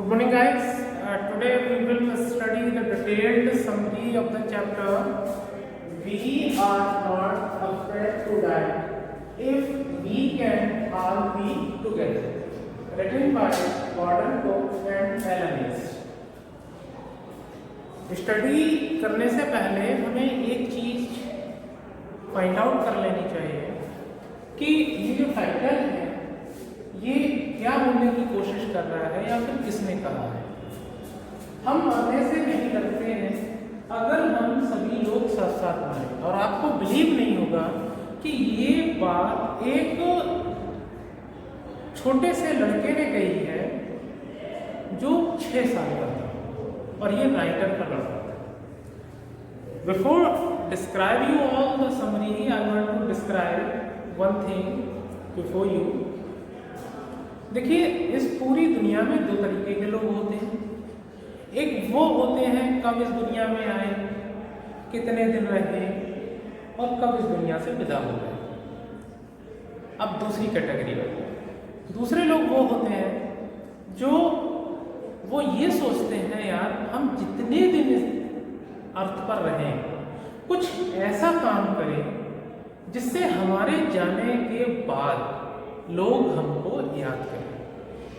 Good morning, guys. Today we will study the detailed summary of the chapter We Are Not Afraid to Die If We Can All Be Together, written by Gordon Cook and Alan East. Study करने से पहले हमें एक चीज find out कर लेनी चाहिए कि ये जो टाइटल है ये क्या बोलने की कोशिश कर रहा है या फिर किसने कहा है। हम आने से नहीं करते हैं अगर हम सभी लोग साथ साथ आए, और आपको बिलीव नहीं होगा कि ये बात एक छोटे से लड़के ने कही है जो 6 साल का था, और ये राइटर का लड़का था। Before describe you all the summary I want to describe one thing before you. देखिए, इस पूरी दुनिया में 2 तरीके के लोग होते हैं। एक वो होते हैं कब इस दुनिया में आए, कितने दिन रहे और कब इस दुनिया से विदा हो गए। अब दूसरी कैटेगरी है, दूसरे लोग वो होते हैं जो वो ये सोचते हैं यार हम जितने दिन इस अर्थ पर रहें कुछ ऐसा काम करें जिससे हमारे जाने के बाद लोग हमको याद करें।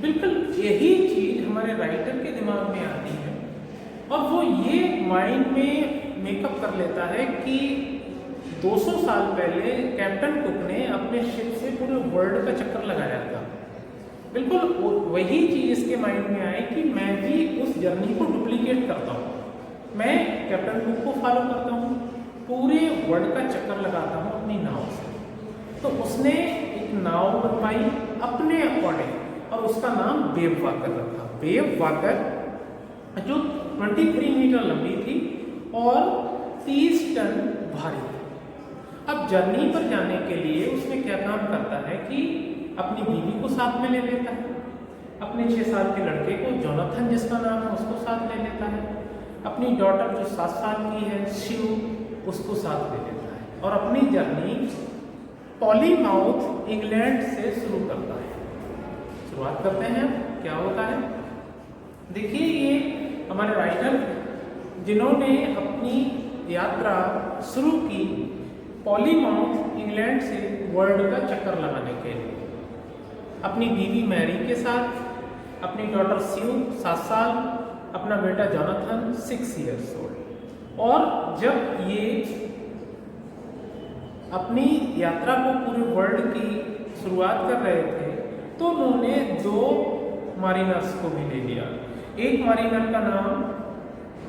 बिल्कुल यही चीज हमारे राइटर के दिमाग में आती है, और वो ये माइंड में मेकअप कर लेता है कि 200 साल पहले कैप्टन कुक ने अपने शिप से पूरे वर्ल्ड का चक्कर लगाया था। बिल्कुल वही चीज इसके माइंड में आई कि मैं भी उस जर्नी को डुप्लीकेट करता हूँ, मैं कैप्टन कुक को फॉलो करता हूँ, पूरे वर्ल्ड का चक्कर लगाता हूँ अपनी नाव से। तो उसने एक नाव बनवाई अपने अकॉर्डिंग और उसका नाम वेव वाकर रखा। वेव वाकर जो 23 मीटर लंबी थी और 30 टन भारी थी। अब जर्नी पर जाने के लिए उसने क्या काम करता है कि अपनी बीवी को साथ में ले लेता है, अपने 6 साल के लड़के को जोनाथन जिसका नाम है उसको साथ ले लेता है, अपनी डॉटर जो 7 साल की है शिव उसको साथ ले लेता है, और अपनी जर्नी पॉलीमाउथ इंग्लैंड से शुरू करता है। शुरुआत करते हैं, क्या होता है देखिए। ये हमारे राइटर जिन्होंने अपनी यात्रा शुरू की पॉलीमाउथ इंग्लैंड से वर्ल्ड का चक्कर लगाने के लिए, अपनी बीवी मैरी के साथ, अपनी डॉटर स्यू 7 साल, अपना बेटा जोनाथन 6 इयर्स ओल्ड। और जब ये अपनी यात्रा को पूरे वर्ल्ड की शुरुआत कर रहे थे तो उन्होंने 2 मारिनर्स को भी ले लिया। एक मारिनर का नाम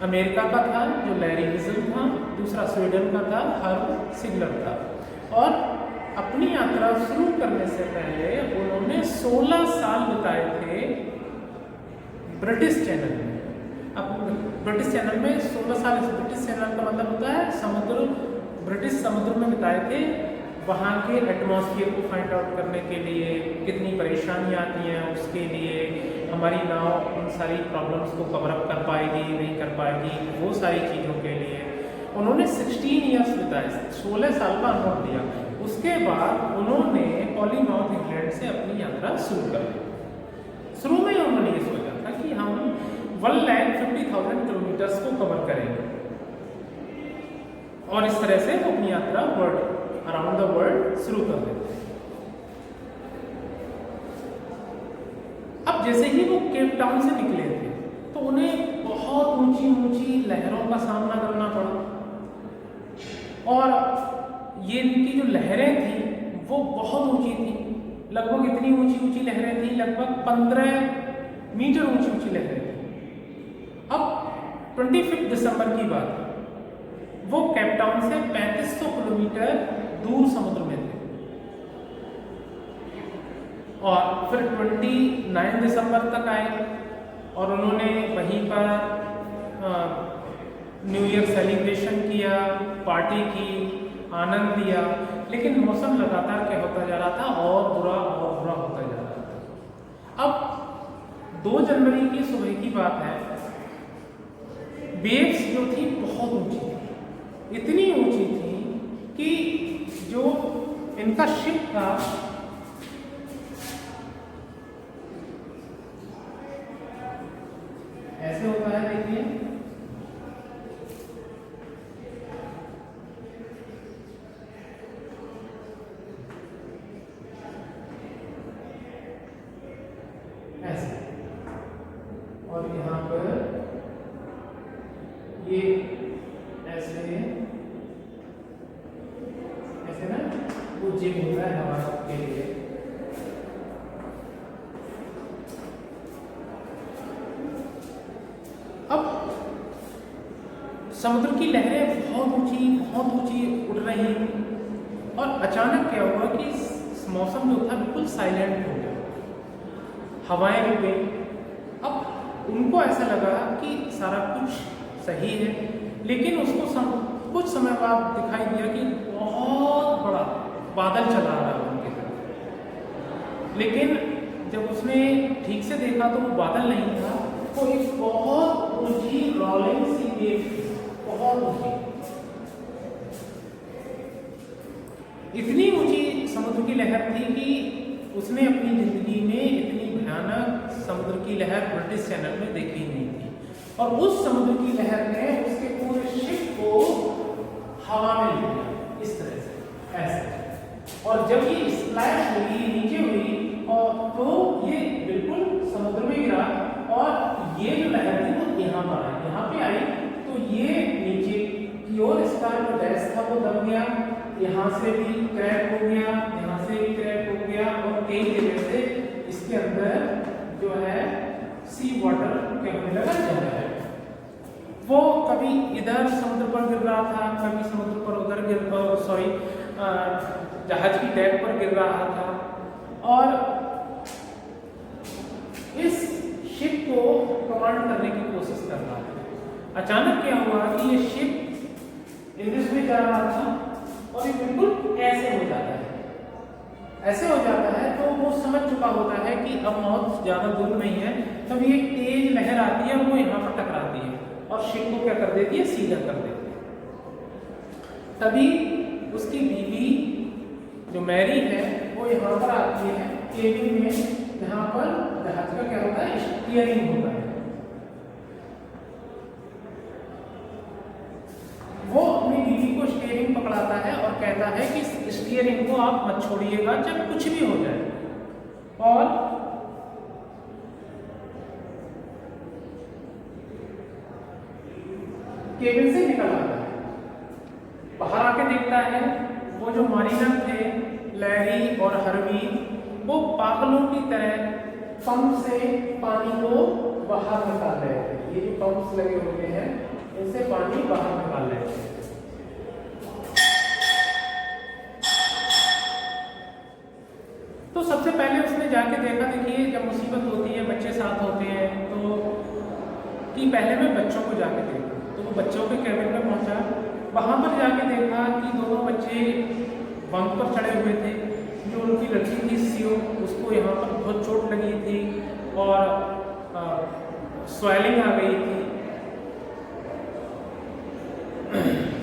अमेरिका का था जो लैरी विजल था, दूसरा स्वीडन का था हर्ब सिग्लर था। और अपनी यात्रा शुरू करने से पहले उन्होंने 16 साल बिताए थे ब्रिटिश चैनल में। अब ब्रिटिश चैनल में 16 साल, ब्रिटिश चैनल का मतलब होता है समुद्र, ब्रिटिश समुद्र में बिताए थे। वहाँ के एटमॉस्फेयर को फाइंड आउट करने के लिए, कितनी परेशानियाँ आती हैं उसके लिए, हमारी नाव उन सारी प्रॉब्लम्स को कवर अप कर पाएगी नहीं कर पाएगी, वो सारी चीज़ों के लिए उन्होंने 16 ईयर्स बिताए, 16 साल का अनुभव दिया। उसके बाद उन्होंने पॉलीमाउथ इंग्लैंड से अपनी यात्रा शुरू कर दी। शुरू में उन्होंने ये सोचा था कि हम 1,50,000 किलोमीटर्स को कवर करेंगे, और इस तरह से वो अपनी यात्रा अराउंड द वर्ल्ड शुरू कर देते हैं। अब जैसे ही वो केप टाउन से निकले थे तो उन्हें बहुत ऊंची ऊंची लहरों का सामना करना पड़ा, और ये इनकी जो लहरें थी वो बहुत ऊंची थी। लगभग इतनी ऊंची ऊंची लहरें थी, लगभग 15 मीटर ऊंची ऊंची लहरें थी। अब 25 दिसंबर की बात है, वो केप टाउन से 3500 किलोमीटर दूर समुद्र में थे, और फिर 29 दिसंबर तक आए और उन्होंने वहीं पर न्यू ईयर सेलिब्रेशन किया, पार्टी की, आनंद लिया। लेकिन मौसम लगातार क्या होता जा रहा था, और बुरा होता जा रहा था। अब 2 जनवरी की सुबह की बात है, वेव्स जो थी बहुत ऊंची थी, इतनी ऊंची थी कि जो इनका शिप था समुद्र की लहरें बहुत ऊंची उड़ रही थी। और अचानक क्या हुआ कि मौसम जो था बिल्कुल साइलेंट हो गया, हवाएं रुक गई। अब उनको ऐसा लगा कि सारा कुछ सही है, लेकिन उसको कुछ समय बाद दिखाई दिया कि बहुत बड़ा बादल चला आ रहा है उनकी तरफ। लेकिन जब उसने ठीक से देखा तो वो बादल नहीं था, वो एक बहुत ऊंची रोलिंग सी वेव थी, बहुत ऊंची। इतनी ऊंची समुद्र की लहर थी कि उसने अपनी जिंदगी में इतनी भयानक समुद्र की लहर ब्रिटिश चैनल में देखी ही नहीं थी। और उस समुद्र की लहर ने उसके पूरे शिप को हवा में ले लिया, इस तरह से ऐसे। और जब ये स्प्लैश हुई, नीचे हुई, और तो ये बिल्कुल समुद्र में गिरा, और ये जो लहर थी वो यहाँ पर आई, यहाँ पे आई, तो ये नीचे की ओर इसका जो डैश था वो दब गया, यहाँ से भी क्रैक हो गया, यहाँ से भी क्रैक हो गया, और कई जगह से इसके अंदर जो है सी वाटर क्या होने लगा, जल है। वो कभी इधर समुद्र पर गिर रहा था, कभी समुद्र पर उधर जहाज की डेक पर गिर रहा था। और इस शिप को कमांड करने की कोशिश कर रहा था। अचानक क्या हुआ कि ये शिप इंग्लिश में जा रहा था और ये बिल्कुल ऐसे हो जाता है, ऐसे हो जाता है। तो वो समझ चुका होता है कि अब मौत ज़्यादा दूर नहीं है। तभी एक तेज लहर आती है, वो यहाँ पर टकराती है और शिप को क्या कर देती है, सीधा कर देती है। तभी उसकी बीवी जो मैरी है वो यहाँ पर आती है केबिन में, जहाँ पर जहाज का क्या होता है, स्टीयरिंग होता है। वो अपनी बीवी को स्टीयरिंग पकड़ाता है और कहता है कि स्टीयरिंग को आप मत छोड़िएगा जब कुछ भी हो जाए। और केबिन से निकल आता है, बाहर आके देखता है वो जो मारीनर थे लैरी और हरवी, वो पागलों की तरह पंप से पानी को बाहर निकाल रहे थे। ये जो पंप्स लगे हुए हैं इनसे पानी बाहर निकाल रहे थे। तो सबसे पहले उसने जाके देखा, देखिए जब मुसीबत होती है, बच्चे साथ होते हैं, तो कि पहले मैं बच्चों को जाके देखूं। तो वो बच्चों के कैबिन में पहुंचा, वहां पर जाके देखा कि दोनों बच्चे बंक पर चढ़े हुए थे। जो उनकी लड़की थी सीओ, उसको यहाँ पर बहुत चोट लगी थी और स्वेलिंग आ गई थी।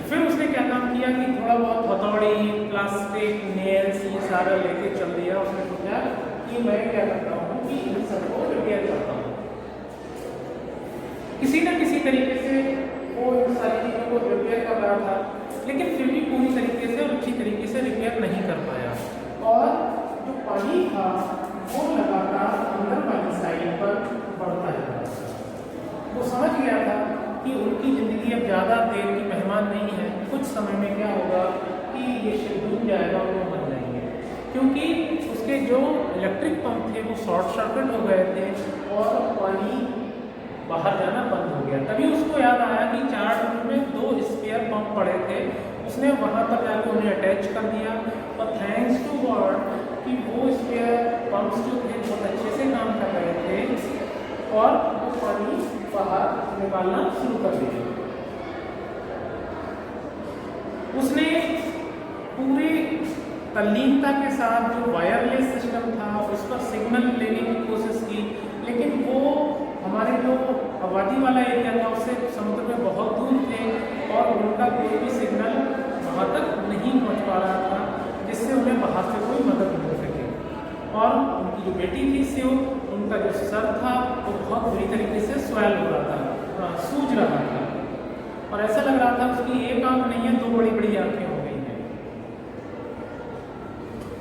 फिर उसने क्या काम किया कि थोड़ा बहुत हथौड़ी, प्लास्टिक, नेल्स, ये सारा लेके चल दिया। उसने सोचा कि मैं क्या करता हूँ कि इन सबको रिपेयर करता हूँ। किसी न किसी तरीके से वो इन सारी चीज़ों को रिपेयर कर रहा था, लेकिन फिर भी पूरी तरीके से और अच्छी तरीके से रिपेयर नहीं कर पाया। और जो पानी था वो लगातार अंदर वाली साइड पर बढ़ता जा रहा था। वो समझ गया था कि उनकी ज़िंदगी अब ज़्यादा देर की मेहमान नहीं है, कुछ समय में क्या होगा कि ये शिप डूब जाएगा और वो मर जाएंगे, क्योंकि उसके जो इलेक्ट्रिक पंप थे वो शॉर्ट सर्किट हो गए थे और पानी बाहर जाना बंद हो गया। तभी उसको याद आया कि 4 रूम में 2 स्पेयर पंप पड़े थे, उसने वहाँ पर जाकर उन्हें अटैच कर दिया। और थैंक्स टू गॉड कि वो स्पेयर पंप्स जो थे बहुत अच्छे से काम कर रहे थे और वो पानी बाहर निकालना शुरू कर दिया। उसने पूरी तल्लीनता के साथ जो वायरलेस सिस्टम था उस पर सिग्नल लेने की कोशिश की, लेकिन वो हमारे जो आबादी वाला एरिया था उससे समुद्र में बहुत दूर थे और उनका कोई भी सिग्नल वहाँ तक नहीं पहुँच पा रहा था, जिससे उन्हें बाहर से कोई मदद मिल सके। और उनकी जो बेटी थी सियो, उनका जो सर था वो बहुत बुरी तरीके से स्वेल हो रहा था, सूज रहा था, और ऐसा लग रहा था उसकी एक आँख नहीं है, 2 बड़ी बड़ी आँखें हो गई हैं।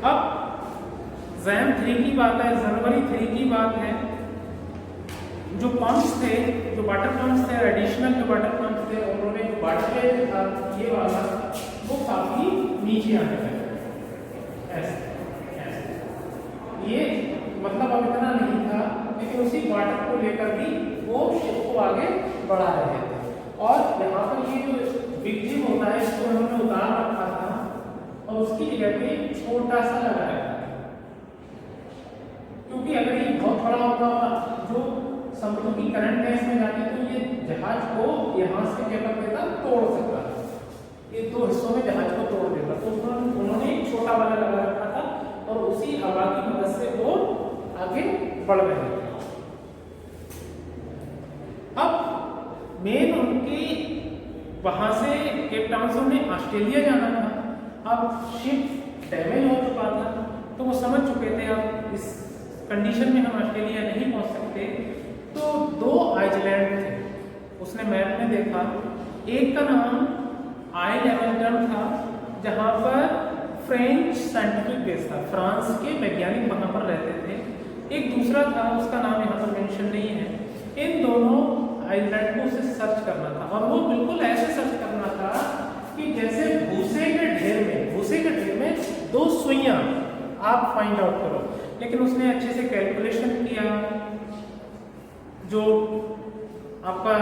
अब जैन 3 की बात है, जनवरी 3 की बात है। जो पंप्स थे, जो वाटर पंप्स थे, एडिशनल जो वाटर पंप्स थे, उन्होंने जो वाटर लेवल था ये वाला वो काफ़ी नीचे आने लगा, ऐसे ये मतलब अब इतना नहीं था, लेकिन उसी वाटर को लेकर भी वो शिप को आगे बढ़ा रहे थे। और यहाँ पर ये जो बिग जिम होता है इसको उन्होंने उतार रखा था और उसकी जगह पे छोटा सा लगाया था, क्योंकि अगर ये बहुत बड़ा होता जो समुद्र की करंट है इसमें जाके तो ये जहाज को यहाँ से क्या कर देता, तोड़ सकता, ये दो हिस्सों में जहाज को तोड़ देता। तो उन्होंने एक छोटा वाला लगा रखा था और उसी हवा की मदद से वो आगे बढ़ रहे थे। अब मेन उनकी वहां से केप टाउन से उन्हें ऑस्ट्रेलिया जाना था। अब शिप डैमेज हो चुका था तो वो समझ चुके थे अब इस कंडीशन में हम ऑस्ट्रेलिया नहीं पहुंच सकते। तो दो आइलैंड थे, उसने मैप में देखा, एक का नाम आइल एवलटन था जहां पर फ्रेंच साइंटिफिक बेस था, फ्रांस के वैज्ञानिक वहां पर रहते थे। एक दूसरा था, उसका नाम यहाँ पर मेंशन नहीं है। इन दोनों आइलैंड को उसे सर्च करना था और वो बिल्कुल ऐसे सर्च करना था कि जैसे भूसे के ढेर में दो सुइयां आप फाइंड आउट करो। लेकिन उसने अच्छे से कैलकुलेशन किया, जो आपका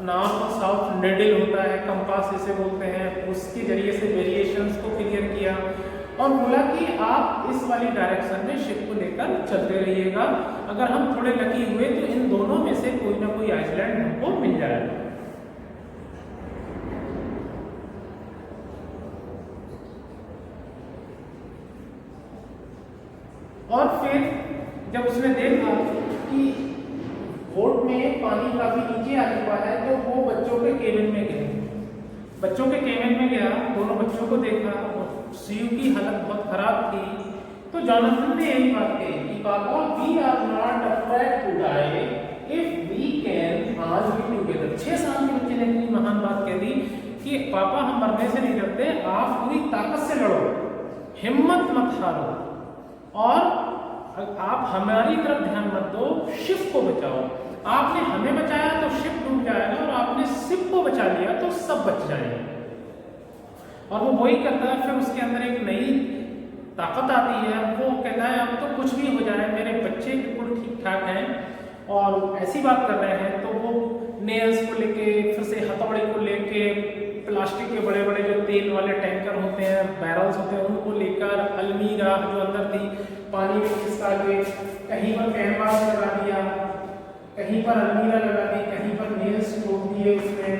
नॉर्थ और साउथ निडल होता है, कंपास जिसे बोलते हैं, उसके जरिए से वेरिएशंस को क्लियर किया और बोला कि आप इस वाली डायरेक्शन में शिप को लेकर चलते रहिएगा, अगर हम थोड़े लकी हुए तो इन दोनों में से कोई ना कोई आइलैंड हमको मिल जाएगा। और फिर जब उसने देखा कि बोट में पानी काफी नीचे आ चुका है तो वो बच्चों के केबिन में गया। बच्चों के केबिन में गया, दोनों बच्चों को देखा, सीयू की हालत बहुत खराब थी। तो जॉनथन ने यही बात कही कि पापा we are not afraid to die if we can all be together. 6 साल के बच्चे ने इतनी महान बात कह दी कि पापा हम मरने से नहीं डरते, आप पूरी ताकत से लड़ो, हिम्मत मत हारो और आप हमारी तरफ ध्यान मत दो, शिप को बचाओ। आपने हमें बचाया तो शिप डूब जाएगा और आपने शिप को बचा लिया तो सब बच जाएंगे। और वो वही करता है। फिर उसके अंदर एक नई ताकत आती है, वो कहता है अब तो कुछ भी हो जाए, मेरे बच्चे बिल्कुल ठीक ठाक हैं और ऐसी बात कर रहे हैं। तो वो नेल्स को लेके, फिर से हथौड़े को लेके, प्लास्टिक के बड़े बड़े जो तेल वाले टैंकर होते हैं, बैरल्स होते हैं, उनको लेकर अलमीरा जो अंदर थी पानी में खिसका के कहीं पर कैनवास लगा दिया, कहीं पर अलमीरा लगा दी, कहीं पर नेल्स ठोक दिए उसमें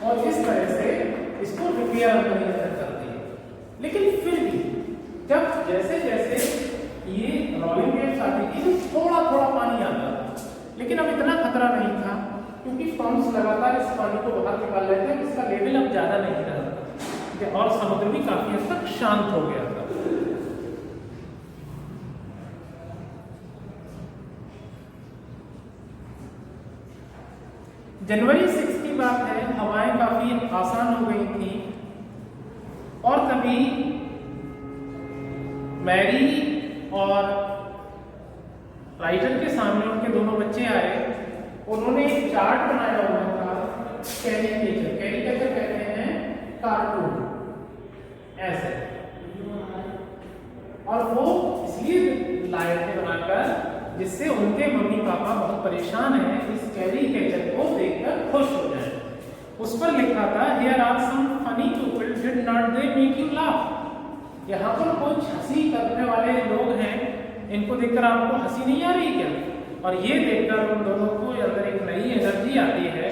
और इस तरह से इसको रिपेयर कर दिए। लेकिन फिर भी जब जैसे जैसे ये रोलिंग वेव्स आती थी तो थोड़ा थोड़ा पानी आता था, लेकिन अब इतना खतरा नहीं था क्योंकि पंप्स लगातार इस पानी को बाहर निकाल रहे थे, इसका लेवल अब ज्यादा नहीं रहा और समुद्र भी काफी हद तक शांत हो गया था। जनवरी 6 की बात है, हवाएं काफी आसान हो गई थी और तभी मैरी और राइटर के सामने उनके दोनों बच्चे आए। उन्होंने एक चार्ट बनाया हुआ था, कैरिकेचर कहते हैं कार्टून ऐसे, और वो इसलिए लाए थे बनाकर जिससे उनके मम्मी पापा बहुत परेशान हैं, इस कैरिकेचर को देखकर खुश हो जाएं। उस पर लिखा था here are some funny people, did not they make you laugh. यहाँ पर कुछ हंसी करने वाले लोग हैं, इनको देखकर आपको हंसी नहीं आ रही क्या? और ये देखकर उन दोनों को अंदर एक नई एनर्जी आती है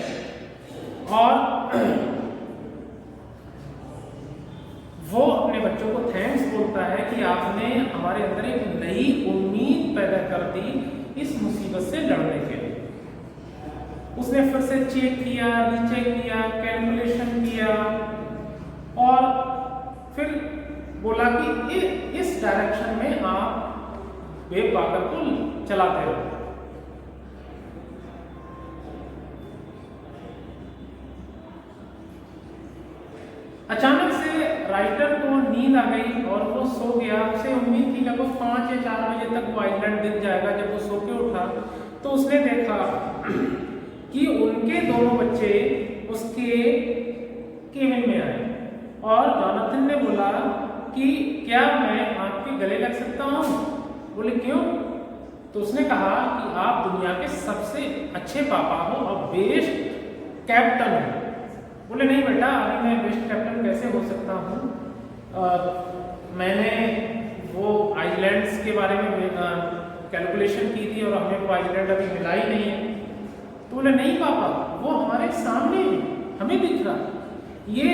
और वो अपने बच्चों को थैंक्स बोलता है कि आपने हमारे अंदर एक नई उम्मीद पैदा कर दी इस मुसीबत से लड़ने के लिए। उसने फिर से चेक किया, रीचेक किया, कैलकुलेशन किया और फिर बोला कि इस डायरेक्शन में आप वेव वाकर को चलाते रहो। अचानक से राइटर को नींद आ गई और वो सो गया। उसे उम्मीद थी लगभग 5 या 4 बजे तक वो आइलैंड दिख जाएगा। जब वो सो के उठा तो उसने देखा कि उनके दोनों बच्चे उसके केबिन में आए और जॉनथन ने बोला कि क्या मैं आपके गले लग सकता हूँ? बोले क्यों? तो उसने कहा कि आप दुनिया के सबसे अच्छे पापा हो और बेस्ट कैप्टन हूँ। बोले नहीं बेटा, अभी मैं बेस्ट कैप्टन कैसे हो सकता हूँ, मैंने वो आइलैंड्स के बारे में कैलकुलेशन की थी और हमें वो आइलैंड अभी मिला ही नहीं है। तो बोले नहीं पापा, वो हमारे सामने है, हमें दिख रहा। ये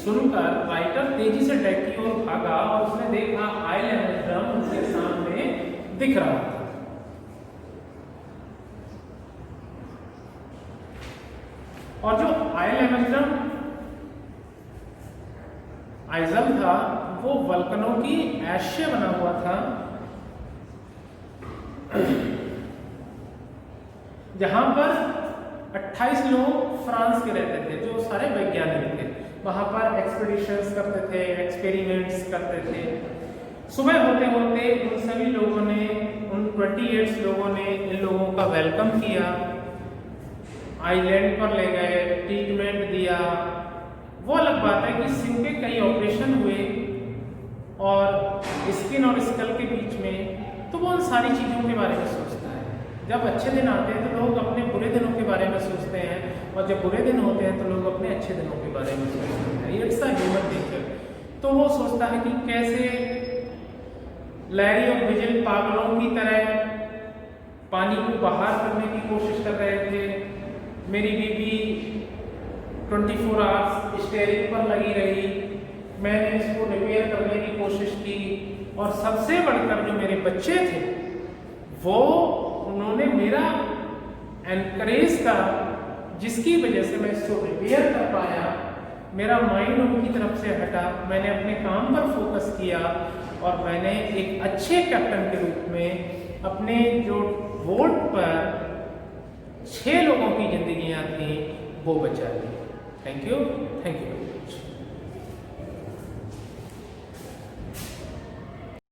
सुनकर राइटर तेजी से डेक की ओर भागा और उसने देखा आइलैंड ड्रम उनके सामने दिख रहा था। और जो आइलैंड आइजल था वो वल्कनों की ऐश से बना हुआ था, जहां पर 28 लोग फ्रांस के रहते थे जो सारे वैज्ञानिक थे। वहां पर एक्सपीडिशंस करते थे, एक्सपेरिमेंट्स करते थे। सुबह होते होते उन सभी लोगों ने, उन 28 लोगों ने इन लोगों का वेलकम किया, आइलैंड पर ले गए, ट्रीटमेंट दिया। वो अलग बात है कि सिंह के कई ऑपरेशन हुए और स्किन और स्कल के बीच में, तो वो उन सारी चीज़ों के बारे में सोचता है। जब अच्छे दिन आते हैं तो लोग अपने बुरे दिनों के बारे में सोचते हैं, और जब बुरे दिन होते हैं तो लोग अपने अच्छे दिनों के बारे में सोचते हैं। It's a human nature. तो वो सोचता है कि कैसे लैरी और विजिल पागलों की तरह पानी को बाहर करने की कोशिश कर रहे थे। मेरी बीवी 24 आवर्स स्टीयरिंग पर लगी रही, मैंने इसको रिपेयर करने की कोशिश की, और सबसे बढ़कर जो मेरे बच्चे थे वो उन्होंने मेरा एनकरेज करा, जिसकी वजह से मैं इसको रिपेयर कर पाया। मेरा माइंड उनकी तरफ से हटा, मैंने अपने काम पर फोकस किया और मैंने एक अच्छे कैप्टन के रूप में अपने जो बोट पर 6 लोगों की जिंदगियां थी वो बचा ली। Thank you.